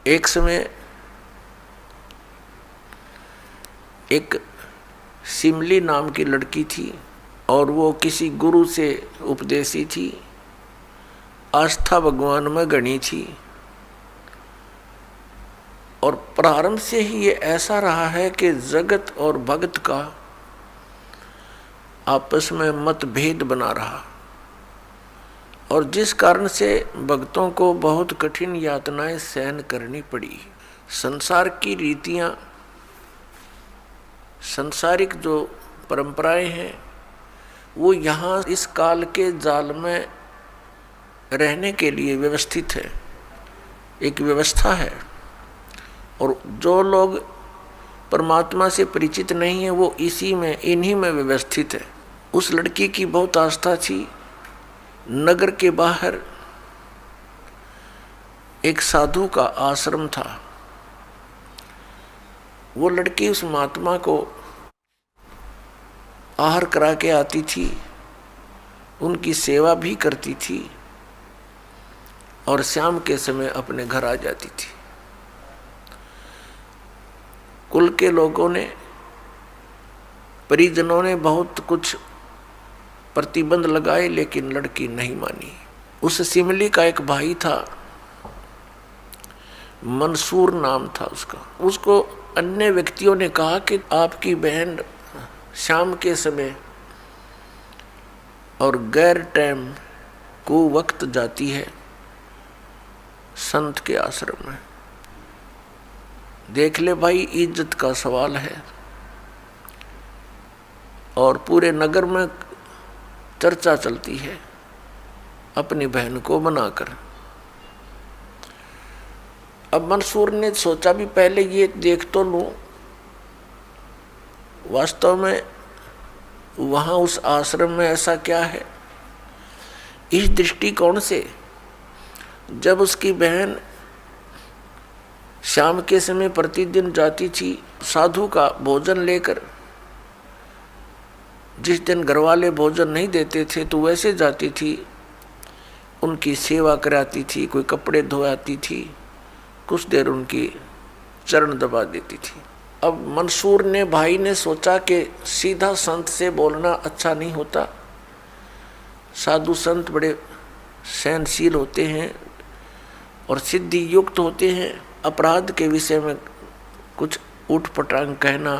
एक समय एक सिमली नाम की लड़की थी और वो किसी गुरु से उपदेशी थी, आस्था भगवान में गणी थी। और प्रारंभ से ही ये ऐसा रहा है कि जगत और भगत का आपस में मतभेद बना रहा, और जिस कारण से भक्तों को बहुत कठिन यातनाएं सहन करनी पड़ी। संसार की रीतियां, सांसारिक जो परंपराएं हैं, वो यहाँ इस काल के जाल में रहने के लिए व्यवस्थित है, एक व्यवस्था है। और जो लोग परमात्मा से परिचित नहीं है वो इसी में, इन्हीं में व्यवस्थित है। उस लड़की की बहुत आस्था थी। नगर के बाहर एक साधु का आश्रम था। वो लड़की उस महात्मा को आहार करा के आती थी, उनकी सेवा भी करती थी और शाम के समय अपने घर आ जाती थी। कुल के लोगों ने, परिजनों ने बहुत कुछ प्रतिबंध लगाए, लेकिन लड़की नहीं मानी। उस सिमली का एक भाई था, मंसूर नाम था उसका। उसको अन्य व्यक्तियों ने कहा कि आपकी बहन शाम के समय और गैर टाइम को वक्त जाती है संत के आश्रम में। देख ले भाई, इज्जत का सवाल है और पूरे नगर में चर्चा चलती है अपनी बहन को बनाकर। अब मंसूर ने सोचा भी पहले ये देख तो लूं, वास्तव में वहां उस आश्रम में ऐसा क्या है। इस दृष्टिकोण से जब उसकी बहन शाम के समय प्रतिदिन जाती थी साधु का भोजन लेकर, जिस दिन घरवाले भोजन नहीं देते थे तो वैसे जाती थी, उनकी सेवा कराती थी, कोई कपड़े धोआती थी, कुछ देर उनकी चरण दबा देती थी। अब मंसूर ने, भाई ने सोचा कि सीधा संत से बोलना अच्छा नहीं होता। साधु संत बड़े सहनशील होते हैं और सिद्धि युक्त होते हैं। अपराध के विषय में कुछ उठपटांग कहना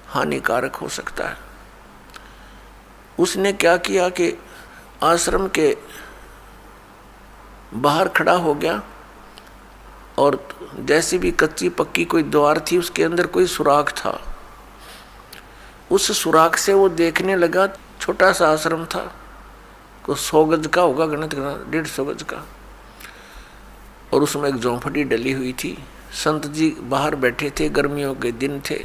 हानिकारक हो सकता है। उसने क्या किया कि आश्रम के बाहर खड़ा हो गया और जैसी भी कच्ची पक्की कोई द्वार थी, उसके अंदर कोई सुराख था। उस सुराख से वो देखने लगा। छोटा सा आश्रम था, को 100 गज का होगा, गणित करना 150 गज का, और उसमें एक झोंपड़ी डली हुई थी। संत जी बाहर बैठे थे, गर्मियों के दिन थे,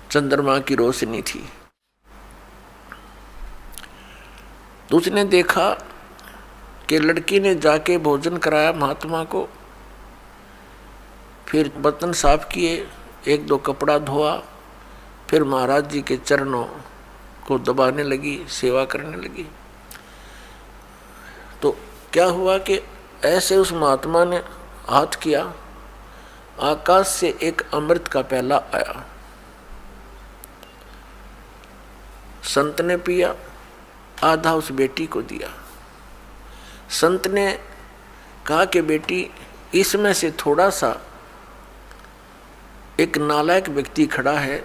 चंद्रमा की रोशनी थी। तो उसने देखा कि लड़की ने जाके भोजन कराया महात्मा को, फिर बर्तन साफ किए, 1-2 कपड़ा धोआ, फिर महाराज जी के चरणों को दबाने लगी, सेवा करने लगी। तो क्या हुआ कि ऐसे उस महात्मा ने हाथ किया, आकाश से एक अमृत का प्याला आया। संत ने पिया, आधा उस बेटी को दिया। संत ने कहा कि बेटी, इसमें से थोड़ा सा एक नालायक व्यक्ति खड़ा है,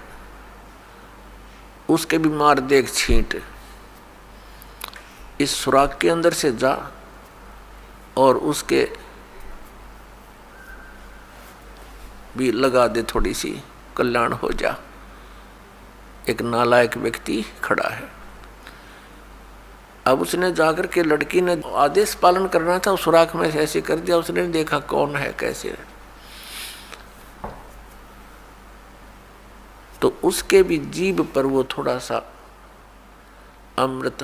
उसके भी मार दे एक छींट। इस सुराख के अंदर से जा और उसके भी लगा दे, थोड़ी सी कल्याण हो जा। एक नालायक व्यक्ति खड़ा है। अब उसने जाकर के, लड़की ने आदेश पालन करना था, सुराख में से ऐसे कर दिया। उसने देखा कौन है, कैसे है, तो उसके भी जीभ पर वो थोड़ा सा अमृत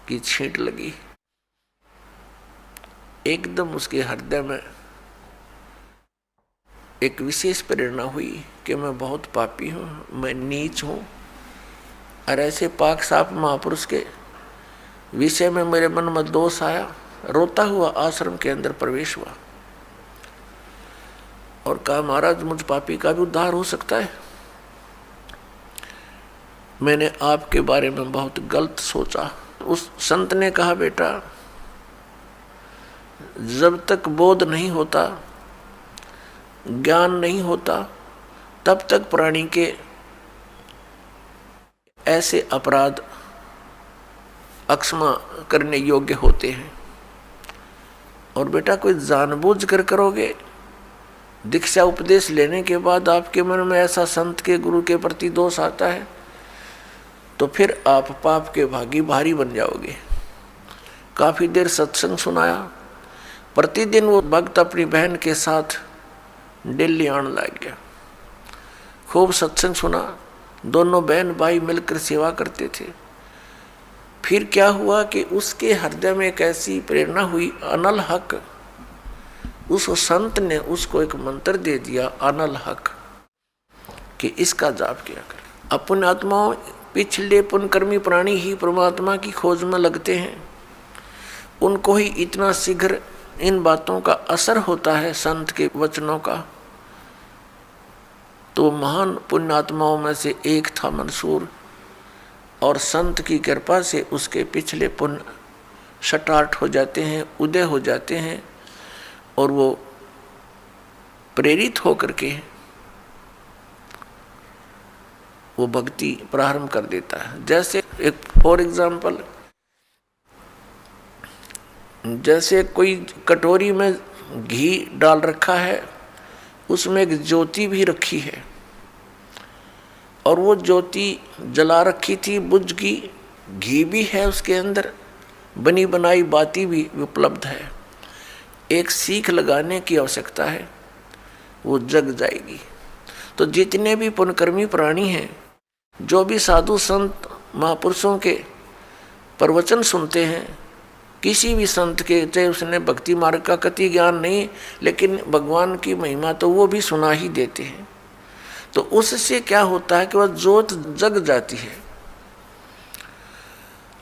की छींट लगी। एकदम उसके हृदय में एक विशेष प्रेरणा हुई कि मैं बहुत पापी हूँ, मैं नीच हूँ, और ऐसे पाक साफ महापुरुष के विषय में मेरे मन में दोष आया। रोता हुआ आश्रम के अंदर प्रवेश हुआ और कहा, महाराज मुझ पापी का भी उद्धार हो सकता है। मैंने आपके बारे में बहुत गलत सोचा। उस संत ने कहा, बेटा जब तक बोध नहीं होता, ज्ञान नहीं होता, तब तक प्राणी के ऐसे अपराध अक्षमा करने योग्य होते हैं। और बेटा कोई जानबूझ कर करोगे, दीक्षा उपदेश लेने के बाद आपके मन में ऐसा संत के गुरु के प्रति दोष आता है तो फिर आप पाप के भागी भारी बन जाओगे। काफी देर सत्संग सुनाया। प्रतिदिन वो भक्त अपनी बहन के साथ दिल्ली आने लग गया। खूब सत्संग सुना, दोनों बहन भाई मिलकर सेवा करते थे। फिर क्या हुआ कि उसके हृदय में एक ऐसी प्रेरणा हुई, अनल हक। उस संत ने उसको एक मंत्र दे दिया, अनल हक, कि इसका जाप किया कर। अपन आत्माओं, पिछले पुण्यकर्मी प्राणी ही परमात्मा की खोज में लगते हैं। उनको ही इतना शीघ्र इन बातों का असर होता है, संत के वचनों का। तो महान पुण्यात्माओं में से एक था मंसूर, और संत की कृपा से उसके पिछले पुण्य स्टार्ट हो जाते हैं, उदय हो जाते हैं, और वो प्रेरित होकर के वो भक्ति प्रारंभ कर देता है। जैसे एक फॉर एग्जाम्पल, जैसे कोई कटोरी में घी डाल रखा है, उसमें एक ज्योति भी रखी है, और वो ज्योति जला रखी थी, बुझ गई, घी भी है उसके अंदर, बनी बनाई बाती भी उपलब्ध है। एक सीख लगाने की आवश्यकता है, वो जग जाएगी। तो जितने भी पुण्यकर्मी प्राणी हैं, जो भी साधु संत महापुरुषों के प्रवचन सुनते हैं, किसी भी संत के, चाहे उसने भक्ति मार्ग का कति ज्ञान नहीं, लेकिन भगवान की महिमा तो वो भी सुना ही देते हैं। तो उससे क्या होता है कि वह ज्योत जग जाती है।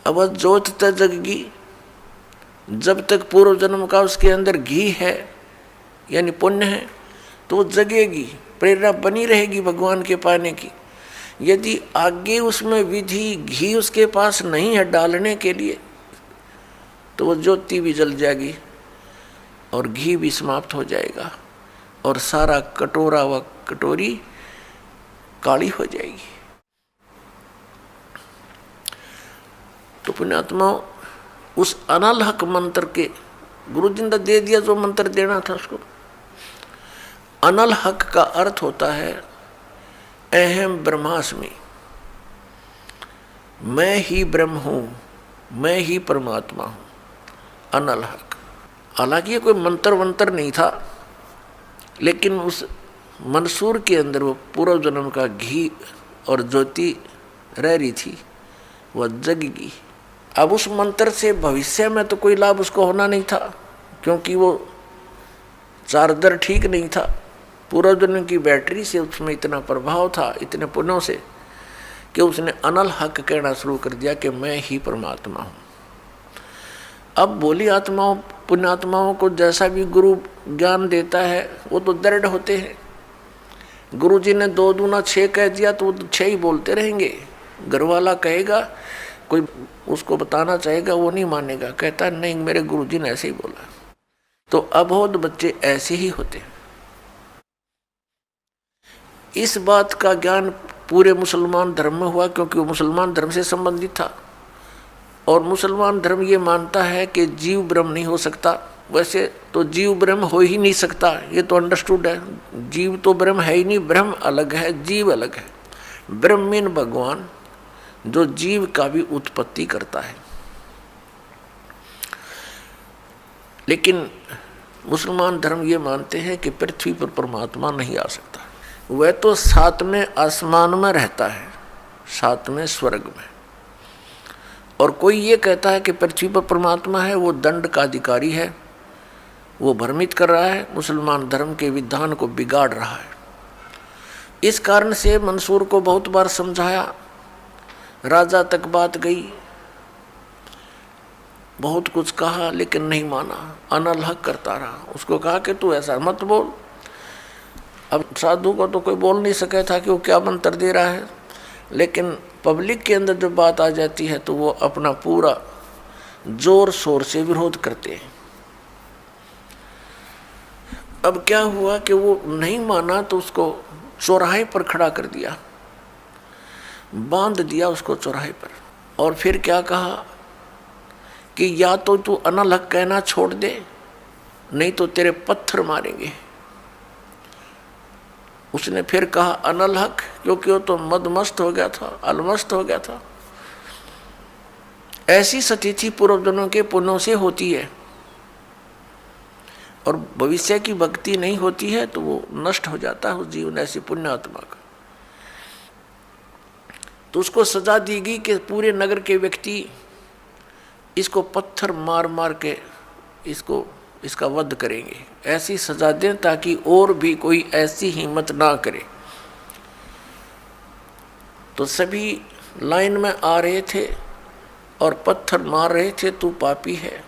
अब वह ज्योत तक जगगी, जब तक पूर्व जन्म का उसके अंदर घी है यानी पुण्य है, तो वो जगेगी, प्रेरणा बनी रहेगी भगवान के पाने की। यदि आगे उसमें विधि घी उसके पास नहीं है डालने के लिए, तो वो ज्योति भी जल जाएगी और घी भी समाप्त हो जाएगा, और सारा कटोरा व कटोरी काली हो जाएगी। तो पुण्यात्मा, उस अनल हक मंत्र के गुरु जी ने दे दिया, जो मंत्र देना था उसको। अनल हक का अर्थ होता है अहम ब्रह्मास्मि, मैं ही ब्रह्म हूं, मैं ही परमात्मा हूं, अनल हक। हालांकि ये कोई मंत्र वंत्र नहीं था, लेकिन उस मंसूर के अंदर वो पूर्व जन्म का घी और ज्योति रह रही थी, वह जगेगी। अब उस मंत्र से भविष्य में तो कोई लाभ उसको होना नहीं था, क्योंकि वो चार्जर ठीक नहीं था। पूर्व जन्म की बैटरी से उसमें इतना प्रभाव था, इतने पुण्यों से, कि उसने अनल हक कहना शुरू कर दिया कि मैं ही परमात्मा हूँ। अब भोली आत्माओं, पुण्यात्माओं को जैसा भी गुरु ज्ञान देता है, वो तो दृढ़ होते हैं। गुरु जी ने 2 दूना 6 कह दिया तो वो 6 ही बोलते रहेंगे। घर वाला कहेगा, कोई उसको बताना चाहेगा, वो नहीं मानेगा, कहता नहीं मेरे गुरु जी ने ऐसे ही बोला। तो अबोध बच्चे ऐसे ही होते हैं। इस बात का ज्ञान पूरे मुसलमान धर्म में हुआ, क्योंकि वो मुसलमान धर्म से संबंधित था, और मुसलमान धर्म ये मानता है कि जीव ब्रह्म नहीं हो सकता। वैसे तो जीव ब्रह्म हो ही नहीं सकता, ये तो अंडरस्टूड है। जीव तो ब्रह्म है ही नहीं, ब्रह्म अलग है, जीव अलग है। ब्रह्म मीन भगवान, जो जीव का भी उत्पत्ति करता है। लेकिन मुसलमान धर्म ये मानते हैं कि पृथ्वी पर परमात्मा नहीं आ सकता। वह तो 7वें आसमान में रहता है, 7वें स्वर्ग में। और कोई ये कहता है कि पृथ्वी पर परमात्मा है, वो दंड का अधिकारी है, वो भ्रमित कर रहा है, मुसलमान धर्म के विधान को बिगाड़ रहा है। इस कारण से मंसूर को बहुत बार समझाया, राजा तक बात गई। बहुत कुछ कहा लेकिन नहीं माना, अनल हक करता रहा। उसको कहा कि तू ऐसा मत बोल। अब साधु को तो कोई बोल नहीं सके था कि वो क्या मंत्र दे रहा है, लेकिन पब्लिक के अंदर जब बात आ जाती है तो वो अपना पूरा जोर शोर से विरोध करते हैं। अब क्या हुआ कि वो नहीं माना तो उसको चौराहे पर खड़ा कर दिया, बांध दिया उसको चौराहे पर, और फिर क्या कहा कि या तो तू अनल हक कहना छोड़ दे, नहीं तो तेरे पत्थर मारेंगे। उसने फिर कहा अनल हक, क्योंकि वो तो मदमस्त हो गया था, अलमस्त हो गया था। ऐसी स्थिति पूर्वजनों के पुण्यों से होती है, और भविष्य की भक्ति नहीं होती है तो वो नष्ट हो जाता है उस जीवन ऐसी पुण्य आत्मा का। तो उसको सजा दी गई कि पूरे नगर के व्यक्ति इसको पत्थर मार मार के इसका वध करेंगे। ऐसी सजा दें ताकि और भी कोई ऐसी हिम्मत ना करे। तो सभी लाइन में आ रहे थे और पत्थर मार रहे थे, तू पापी है,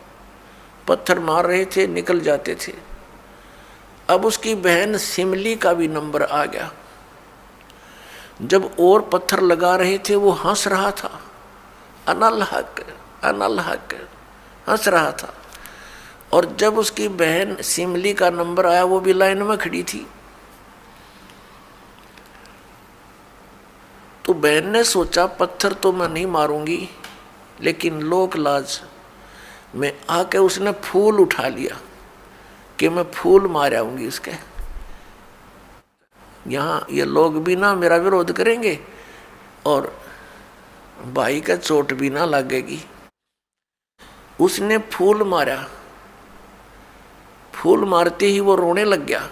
पत्थर मार रहे थे, निकल जाते थे। अब उसकी बहन सिमली का भी नंबर आ गया। जब और पत्थर लगा रहे थे वो हंस रहा था, अनल हक अनल हक हंस रहा था। और जब उसकी बहन सिमली का नंबर आया वो भी लाइन में खड़ी थी, तो बहन ने सोचा पत्थर तो मैं नहीं मारूंगी, लेकिन लोक लाज में आके उसने फूल उठा लिया कि मैं फूल मार आऊंगी उसके। यहाँ ये लोग भी ना मेरा विरोध करेंगे और भाई का चोट भी ना लगेगी। उसने फूल मारा, फूल मारते ही वो रोने लग गया,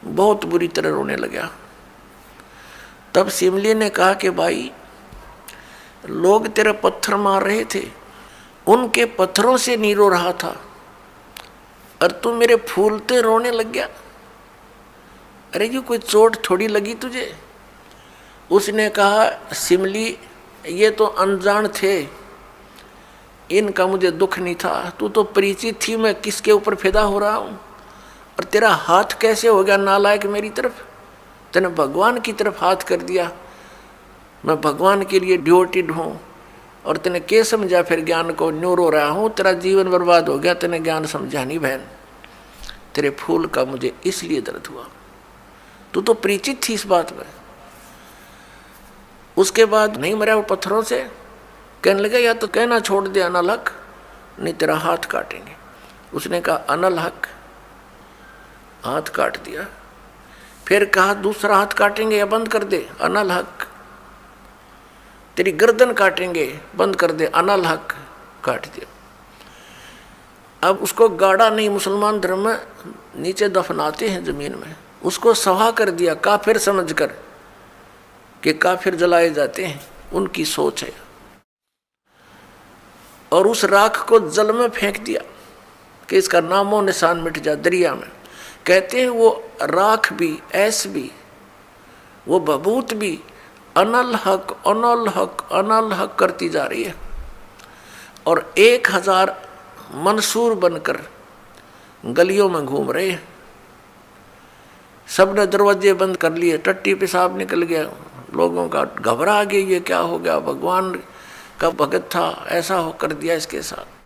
बहुत बुरी तरह रोने लगा। तब सिमली ने कहा कि भाई लोग तेरे पत्थर मार रहे थे, उनके पत्थरों से नहीं रो रहा था, और तू मेरे फूलते रोने लग गया। अरे ये कोई चोट थोड़ी लगी तुझे? उसने कहा सिमली ये तो अनजान थे, इनका मुझे दुख नहीं था, तू तो परिचित थी मैं किसके ऊपर फिदा हो रहा हूँ। और तेरा हाथ कैसे हो गया नालायक मेरी तरफ? तूने भगवान की तरफ हाथ कर दिया, मैं भगवान के लिए ड्यूटीड हूँ, और तूने क्या समझा फिर ज्ञान को? न्यू रो रहा हूँ, तेरा जीवन बर्बाद हो गया, तूने ज्ञान समझा नहीं बहन। तेरे फूल का मुझे इसलिए दर्द हुआ, तू तो परिचित थी इस बात में। उसके बाद नहीं मरा वो पत्थरों से, कहने लगा या तो कहना छोड़ दे अनल हक, नहीं तेरा हाथ काटेंगे। उसने कहा अनल हक, हाथ काट दिया। फिर कहा दूसरा हाथ काटेंगे या बंद कर दे, अनल हक। तेरी गर्दन काटेंगे, बंद कर दे, अनल हक, काट दिया। अब उसको गाड़ा नहीं, मुसलमान धर्म में नीचे दफनाते हैं जमीन में, उसको सवा कर दिया काफिर समझकर कि काफिर जलाए जाते हैं, उनकी सोच है। और उस राख को जल में फेंक दिया कि इसका नामो निशान मिट जा दरिया में। कहते हैं वो राख भी, ऐस भी, वो बबूत भी अनल हक अनल हक अनल हक करती जा रही है। और 1000 मंसूर बनकर गलियों में घूम रहे हैं। सबने दरवाजे बंद कर लिए, टट्टी पेशाब निकल गया, लोगों का घबरा गया, ये क्या हो गया, भगवान का भगत था, ऐसा हो कर दिया इसके साथ।